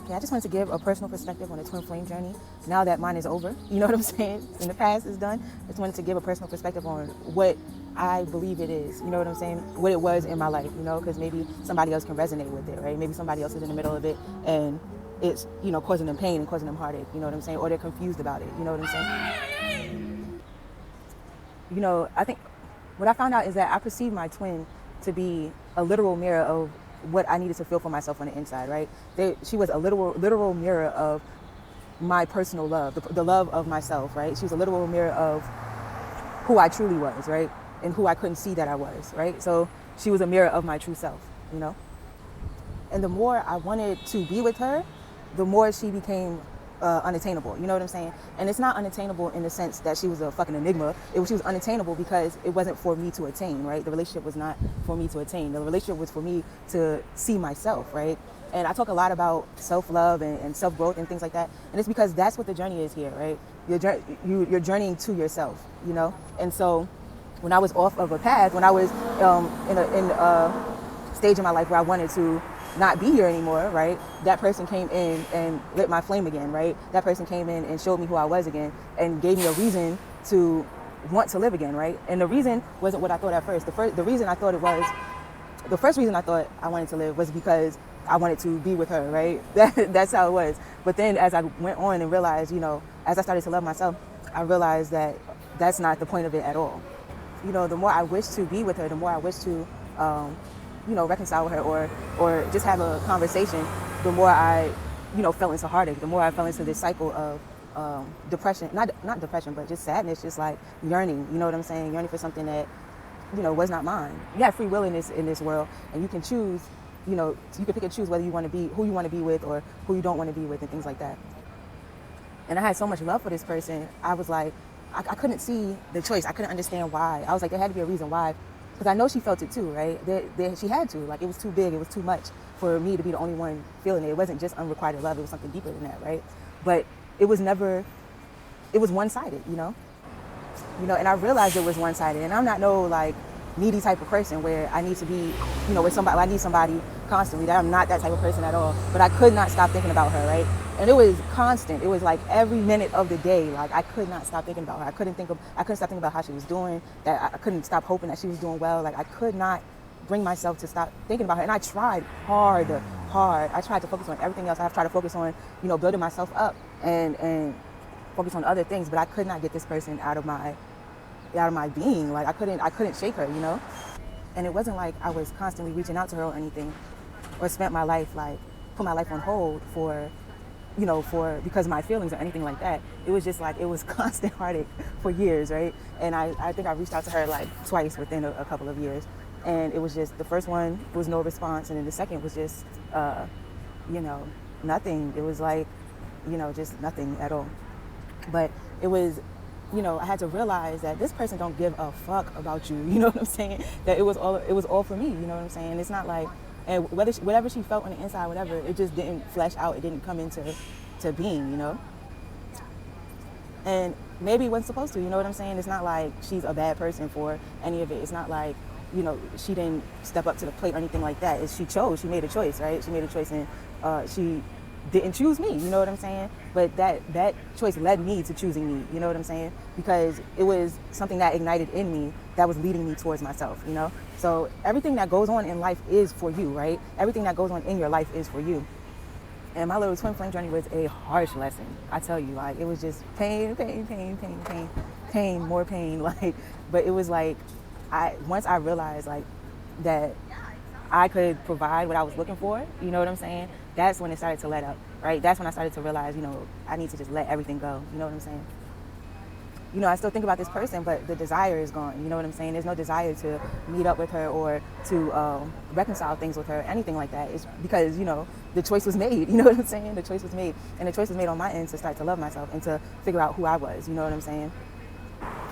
Yeah, I just wanted to give a personal perspective on the twin flame journey now that mine is over. You know what I'm saying? In the past is done. I just wanted to give a personal perspective on what I believe it is. You know what I'm saying? What it was in my life, you know, because maybe somebody else can resonate with it, right? Maybe somebody else is in the middle of it and it's, you know, causing them pain and causing them heartache, you know what I'm saying? Or they're confused about it, you know what I'm saying? You know, I think what I found out is that I perceive my twin to be a literal mirror of what I needed to feel for myself on the inside, right? She was a literal mirror of my personal love, the love of myself, right? She was a literal mirror of who I truly was, right? And who I couldn't see that I was, right? So she was a mirror of my true self, you know? And the more I wanted to be with her, the more she became unattainable, you know what I'm saying? And it's not unattainable in the sense that she was a fucking enigma. She was unattainable because it wasn't for me to attain, right? The relationship was not for me to attain. The relationship was for me to see myself, right? And I talk a lot about self-love and self-growth and things like that. And it's because that's what the journey is here, right? You're journeying to yourself, you know? And so when I was off of a path, when I was in a stage in my life where I wanted to not be here anymore, right? That person came in and lit my flame again, right? That person came in and showed me who I was again and gave me a reason to want to live again, right? And the reason wasn't what I thought at first. The first reason I thought I wanted to live was because I wanted to be with her, right? That's how it was. But then as I went on and realized, you know, as I started to love myself, I realized that that's not the point of it at all. You know, the more I wish to be with her, the more I wish to you know, reconcile with her or just have a conversation, the more I, you know, fell into heartache, the more I fell into this cycle of depression, not depression, but just sadness, just like yearning, you know what I'm saying? Yearning for something that, you know, was not mine. You have free will in this world, and you can choose, you know, you can pick and choose whether you want to be, who you want to be with or who you don't want to be with and things like that. And I had so much love for this person. I was like, I couldn't see the choice. I couldn't understand why. I was like, there had to be a reason why. Because I know she felt it too, right? She had to. Like, it was too big. It was too much for me to be the only one feeling it. It wasn't just unrequited love. It was something deeper than that, right? But it was one-sided, you know? And I realized it was one-sided. And I'm not no, like, needy type of person where I need to be, you know, with somebody. I need somebody constantly. That I'm not that type of person at all. But I could not stop thinking about her, right? And it was constant. It was like every minute of the day. Like, I could not stop thinking about her. I couldn't stop thinking about how she was doing. That I couldn't stop hoping that she was doing well. Like, I could not bring myself to stop thinking about her. And I tried hard. I tried to focus on everything else. I've tried to focus on, you know, building myself up and focus on other things. But I could not get this person out of my being. Like, I couldn't shake her, you know? And it wasn't like I was constantly reaching out to her or anything, or spent my life, like, put my life on hold because of my feelings or anything like that. It was just like, it was constant heartache for years, right? And I think I reached out to her like twice within a couple of years. And it was just, the first one was no response, and then the second was just, nothing. It was like, just nothing at all. But it was, I had to realize that this person don't give a fuck about you. You know what I'm saying? That it was all for me. You know what I'm saying? It's not like, and whatever she felt on the inside, whatever, it just didn't flesh out. It didn't come into being, you know? And maybe it wasn't supposed to, you know what I'm saying? It's not like she's a bad person for any of it. It's not like, she didn't step up to the plate or anything like that. She made a choice, right? She made a choice, and she didn't choose me, you know what I'm saying? But that choice led me to choosing me, you know what I'm saying? Because it was something that ignited in me that was leading me towards myself, you know? So everything that goes on in life is for you, right? Everything that goes on in your life is for you. And my little twin flame journey was a harsh lesson. I tell you, like, it was just pain, more pain, like, but it was like, once I realized, like, that I could provide what I was looking for, you know what I'm saying? That's when it started to let up, right? That's when I started to realize, I need to just let everything go, you know what I'm saying? I still think about this person, but the desire is gone, you know what I'm saying? There's no desire to meet up with her or to reconcile things with her, anything like that. It's because, the choice was made, you know what I'm saying? The choice was made, and the choice was made on my end to start to love myself and to figure out who I was, you know what I'm saying?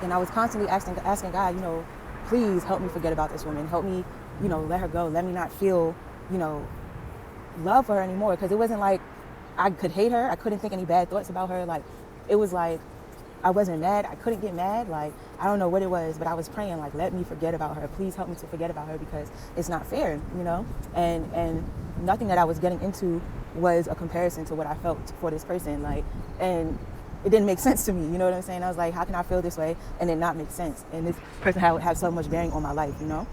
And I was constantly asking God, please help me forget about this woman. Help me, let her go. Let me not feel, love for her anymore. Because it wasn't like I could hate her. I couldn't think any bad thoughts about her. Like, it was like I wasn't mad. I couldn't get mad. Like, I don't know what it was, but I was praying, like, let me forget about her. Please help me to forget about her, because it's not fair, you know? And nothing that I was getting into was a comparison to what I felt for this person. Like, and it didn't make sense to me, you know what I'm saying? I was like, how can I feel this way and it not make sense? And this person have so much bearing on my life, you know?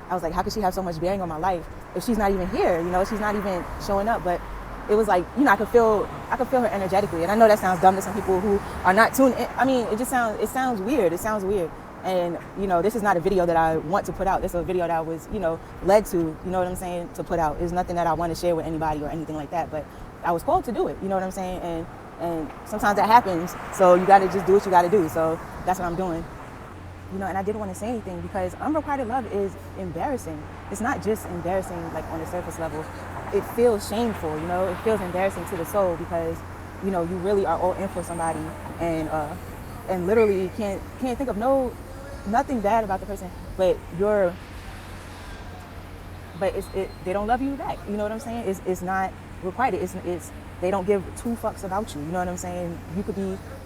I was like, how could she have so much bearing on my life if she's not even here, you know? She's not even showing up. But it was like, you know, I could feel her energetically. And I know that sounds dumb to some people who are not tuned in. I mean, it sounds weird. It sounds weird. And, you know, this is not a video that I want to put out. This is a video that I was, you know, led to, you know what I'm saying, to put out. It's nothing that I want to share with anybody or anything like that. But I was called to do it, you know what I'm saying? And sometimes that happens. So you got to just do what you got to do. So that's what I'm doing. You know, and I didn't want to say anything because unrequited love is embarrassing. It's not just embarrassing, like, on the surface level. It feels shameful, you know? It feels embarrassing to the soul because, you know, you really are all in for somebody and literally can't think of nothing bad about the person, but they don't love you back. You know what I'm saying? It's not requited. It's they don't give two fucks about you. You know what I'm saying?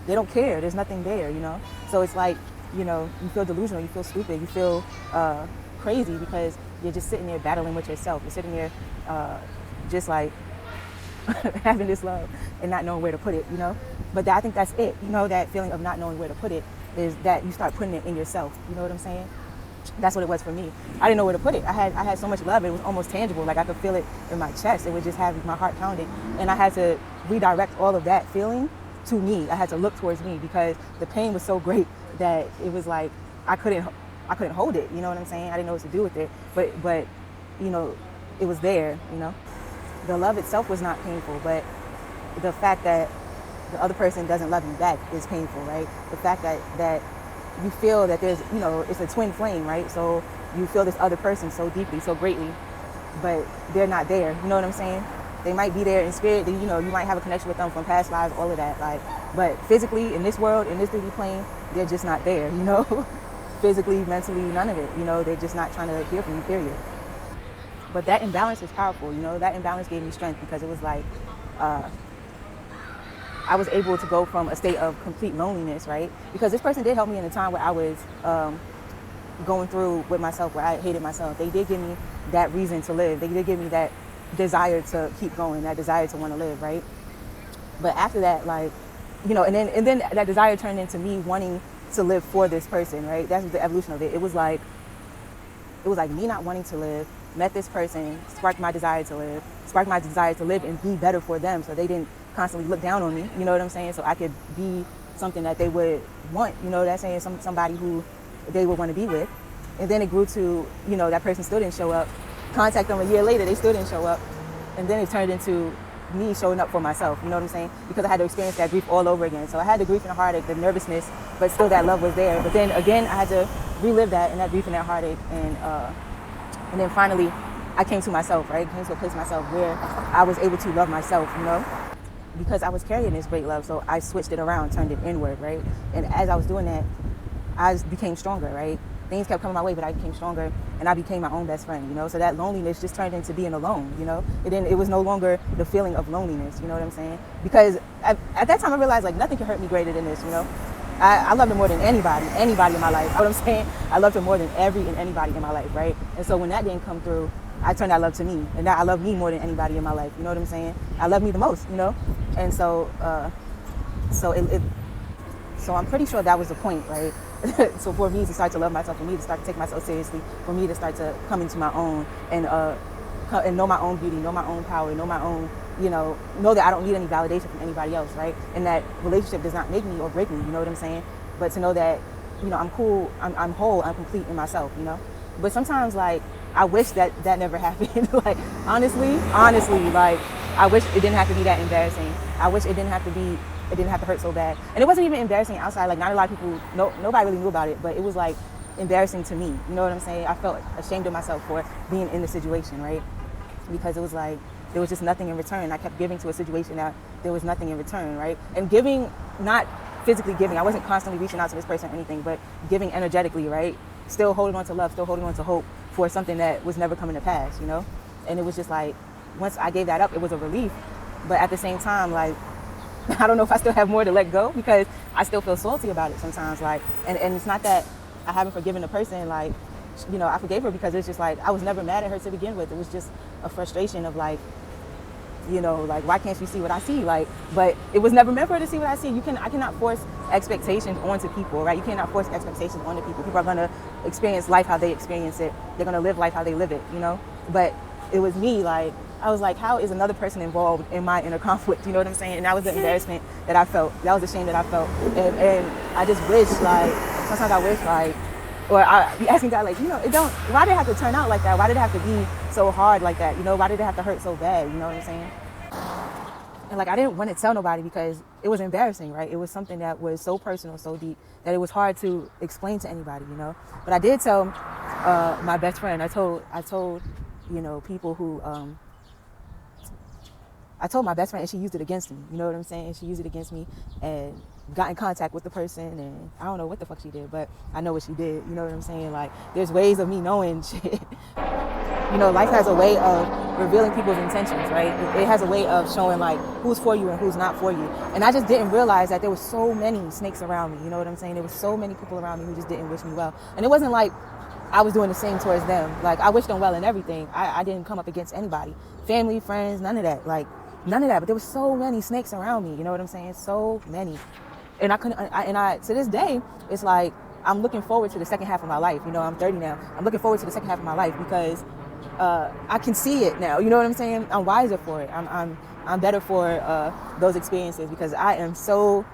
They don't care. There's nothing there, you know? So it's like, you know, you feel delusional, you feel stupid, you feel crazy because you're just sitting there battling with yourself. You're sitting there just like having this love and not knowing where to put it, you know? But I think that's it, you know, that feeling of not knowing where to put it is that you start putting it in yourself. You know what I'm saying? That's what it was for me. I didn't know where to put it. I had so much love. It was almost tangible. Like, I could feel it in my chest. It would just have my heart pounding. And I had to redirect all of that feeling to me. I had to look towards me because the pain was so great that it was like I couldn't hold it. You know what I'm saying? I didn't know what to do with it. But you know, it was there, you know. The love itself was not painful, but the fact that the other person doesn't love you back is painful, right? The fact that you feel that there's, you know, it's a twin flame, right? So you feel this other person so deeply, so greatly, but they're not there. You know what I'm saying? They might be there in spirit. You know, you might have a connection with them from past lives, all of that. Like, but physically, in this world, in this 3D plane, they're just not there. You know, physically, mentally, none of it. You know, they're just not trying to hear from you. Period. But that imbalance is powerful. You know, that imbalance gave me strength because it was like I was able to go from a state of complete loneliness, right? Because this person did help me in a time where I was going through with myself, where I hated myself. They did give me that reason to live. They did give me that desire to keep going, that desire to want to live, right? But after that, like, you know, and then that desire turned into me wanting to live for this person, right? That's the evolution of it. It was like me not wanting to live, met this person, sparked my desire to live and be better for them, so they didn't constantly look down on me, you know what I'm saying? So I could be something that they would want, you know, that's saying somebody who they would want to be with. And then it grew to, you know, that person still didn't show up. Contact them a year later, they still didn't show up. And then it turned into me showing up for myself, you know what I'm saying? Because I had to experience that grief all over again. So I had the grief and the heartache, the nervousness, but still that love was there. But then again, I had to relive that and that grief and that heartache. And then finally, I came to myself, right? Came to a place myself where I was able to love myself, you know? Because I was carrying this great love, so I switched it around, turned it inward, right? And as I was doing that, I became stronger, right? Things kept coming my way, but I became stronger, and I became my own best friend, you know? So that loneliness just turned into being alone, you know? It was no longer the feeling of loneliness, you know what I'm saying? Because at that time I realized, like, nothing can hurt me greater than this, you know? I loved her more than anybody in my life. You know what I'm saying? I loved her more than every and anybody in my life, right? And so when that didn't come through, I turned that love to me, and now I love me more than anybody in my life. You know what I'm saying? I love me the most, you know? And so, so I'm pretty sure that was the point, right? So for me to start to love myself, for me to start to take myself seriously, for me to start to come into my own and know my own beauty, know my own power, know my own, you know that I don't need any validation from anybody else, right? And that relationship does not make me or break me, you know what I'm saying? But to know that, you know, I'm cool, I'm whole, I'm complete in myself, you know? But sometimes, like, I wish that never happened. Like, honestly, like, I wish it didn't have to be that embarrassing. I wish it didn't have to hurt so bad. And it wasn't even embarrassing outside. Like, not a lot of people, nobody really knew about it, but it was, like, embarrassing to me. You know what I'm saying? I felt ashamed of myself for being in the situation, right? Because it was like, there was just nothing in return. I kept giving to a situation that there was nothing in return, right? And giving, not physically giving. I wasn't constantly reaching out to this person or anything, but giving energetically, right? Still holding on to love, still holding on to hope for something that was never coming to pass, you know? And it was just like, once I gave that up, it was a relief. But at the same time, like, I don't know if I still have more to let go, because I still feel salty about it sometimes. Like, and it's not that I haven't forgiven the person. Like, I forgave her because it's just like, I was never mad at her to begin with. It was just a frustration of like, like, why can't you see what I see? Like, but it was never meant for her to see what I see. I cannot force expectations onto people, right? You cannot force expectations onto people. People are going to experience life how they experience it. They're going to live life how they live it, But it was me, like, I was like, how is another person involved in my inner conflict? You know what I'm saying? And that was the embarrassment that I felt. That was the shame that I felt. And I just wish, like, sometimes I wish, like, or I be asking God, like, why did it have to turn out like that? Why did it have to be so hard like that? Why did it have to hurt so bad? You know what I'm saying? And like, I didn't want to tell nobody because it was embarrassing, right? It was something that was so personal, so deep, that it was hard to explain to anybody, But I did tell my best friend. I told people who, I told my best friend, and she used it against me. You know what I'm saying? She used it against me and got in contact with the person, and I don't know what the fuck she did, but I know what she did. You know what I'm saying? Like, there's ways of me knowing shit. Life has a way of revealing people's intentions, right? It has a way of showing, like, who's for you and who's not for you. And I just didn't realize that there were so many snakes around me. You know what I'm saying? There were so many people around me who just didn't wish me well. And it wasn't like I was doing the same towards them. Like, I wished them well and everything. I didn't come up against anybody. Family, friends, none of that. Like, none of that. But there were so many snakes around me. You know what I'm saying? So many. And to this day, it's like, I'm looking forward to the second half of my life. I'm 30 now. I'm looking forward to the second half of my life because I can see it now. You know what I'm saying? I'm wiser for it. I'm better for those experiences because I am so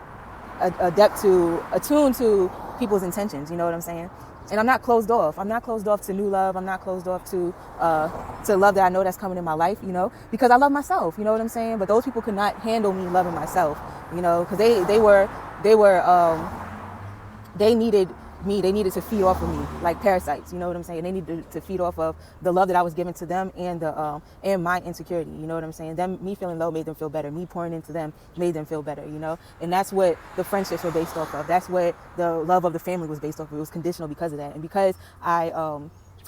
attuned to people's intentions. You know what I'm saying? And I'm not closed off. I'm not closed off to new love. I'm not closed off to love that I know that's coming in my life, because I love myself. You know what I'm saying? But those people could not handle me loving myself, because they needed me. They needed to feed off of me like parasites. You know what I'm saying? They needed to feed off of the love that I was giving to them and my insecurity. You know what I'm saying? Me feeling low made them feel better. Me pouring into them made them feel better. And that's what the friendships were based off of. That's what the love of the family was based off of. It was conditional because of that. And because I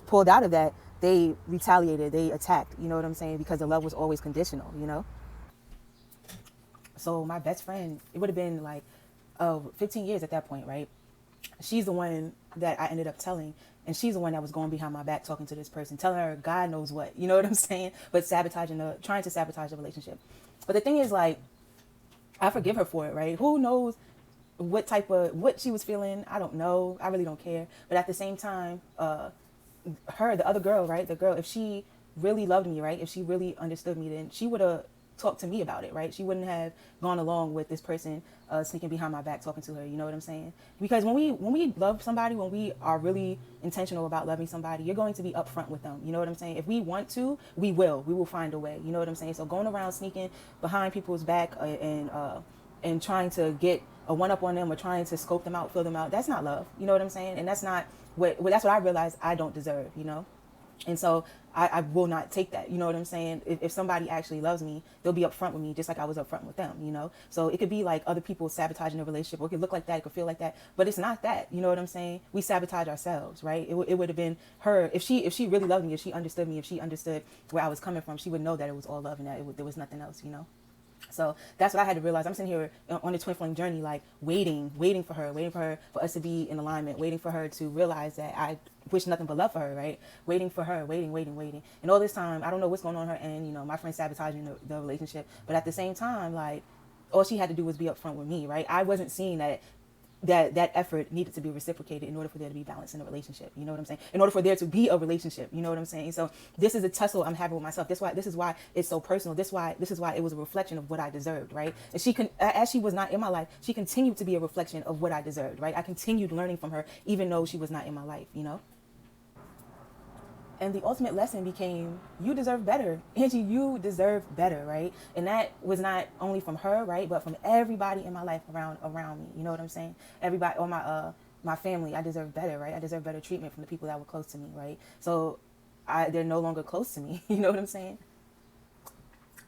pulled out of that, they retaliated. They attacked. You know what I'm saying? Because the love was always conditional. So my best friend, it would have been like 15 years at that point, right? She's the one that I ended up telling, and she's the one that was going behind my back talking to this person, telling her God knows what, you know what I'm saying? But trying to sabotage the relationship. But the thing is, like, I forgive her for it, right? Who knows what she was feeling? I don't know. I really don't care. But at the same time, the other girl, right? The girl, if she really loved me, right? If she really understood me, then she would have talked to me about it, right? She wouldn't have gone along with this person sneaking behind my back talking to her. You know what I'm saying? Because when we love somebody, when we are really intentional about loving somebody, you're going to be upfront with them. You know what I'm saying? If we want to, we will find a way. You know what I'm saying? So going around sneaking behind people's back and trying to get a one up on them or trying to scope them out, fill them out, that's not love. You know what I'm saying? And that's what I realized I don't deserve. And so I will not take that. You know what I'm saying? If somebody actually loves me, they'll be upfront with me just like I was upfront with them, So it could be like other people sabotaging a relationship, or it could look like that, it could feel like that, but it's not that. You know what I'm saying? We sabotage ourselves, right? It would have been her, if she really loved me, if she understood me, if she understood where I was coming from, she would know that it was all love and that there was nothing else, So that's what I had to realize. I'm sitting here on the twin flame journey, like waiting for us to be in alignment, waiting for her to realize that I wish nothing but love for her, right? Waiting for her, waiting. And all this time, I don't know what's going on in her end, my friend sabotaging the relationship. But at the same time, like, all she had to do was be upfront with me, right? I wasn't seeing that effort needed to be reciprocated in order for there to be balance in a relationship. You know what I'm saying? In order for there to be a relationship. You know what I'm saying? So this is a tussle I'm having with myself. This is why it's so personal. This is why it was a reflection of what I deserved, right? And as she was not in my life, she continued to be a reflection of what I deserved, right? I continued learning from her, even though she was not in my life, And the ultimate lesson became, you deserve better. Angie, you deserve better, right? And that was not only from her, right? But from everybody in my life around me. You know what I'm saying? Everybody, or my family, I deserve better, right? I deserve better treatment from the people that were close to me, right? So they're no longer close to me. You know what I'm saying?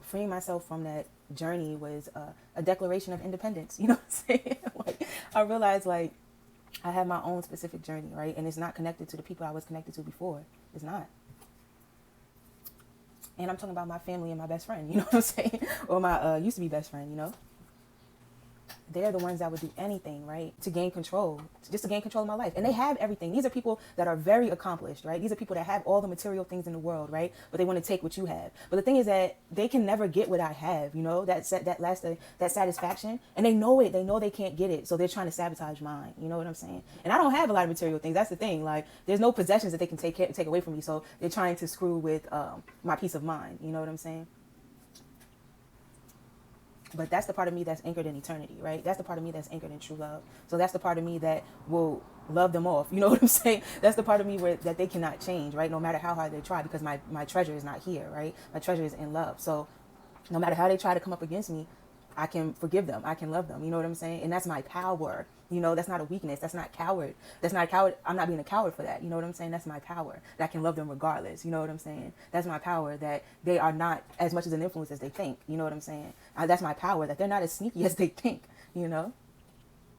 Freeing myself from that journey was a declaration of independence. You know what I'm saying? Like, I realized, like, I have my own specific journey, right? And it's not connected to the people I was connected to before. It's not. And I'm talking about my family and my best friend, you know what I'm saying? Or my used to be best friend, they're the ones that would do anything, right, to gain control, just to gain control of my life. And they have everything. These are people that are very accomplished, right? These are people that have all the material things in the world, right? But they want to take what you have. But the thing is that they can never get what I have, you know, that satisfaction. And they know it. They know they can't get it. So they're trying to sabotage mine. You know what I'm saying? And I don't have a lot of material things. That's the thing. Like, there's no possessions that they can take away from me. So they're trying to screw with my peace of mind. You know what I'm saying? But that's the part of me that's anchored in eternity, right? That's the part of me that's anchored in true love. So that's the part of me that will love them off. You know what I'm saying? That's the part of me that they cannot change, right? No matter how hard they try, because my treasure is not here, right? My treasure is in love. So no matter how they try to come up against me, I can forgive them. I can love them. You know what I'm saying? And that's my power. You know, that's not a weakness. That's not coward. That's not a coward. I'm not being a coward for that. You know what I'm saying? That's my power. That I can love them regardless. You know what I'm saying? That's my power, that they are not as much as an influence as they think. You know what I'm saying? That's my power, that they're not as sneaky as they think, you know?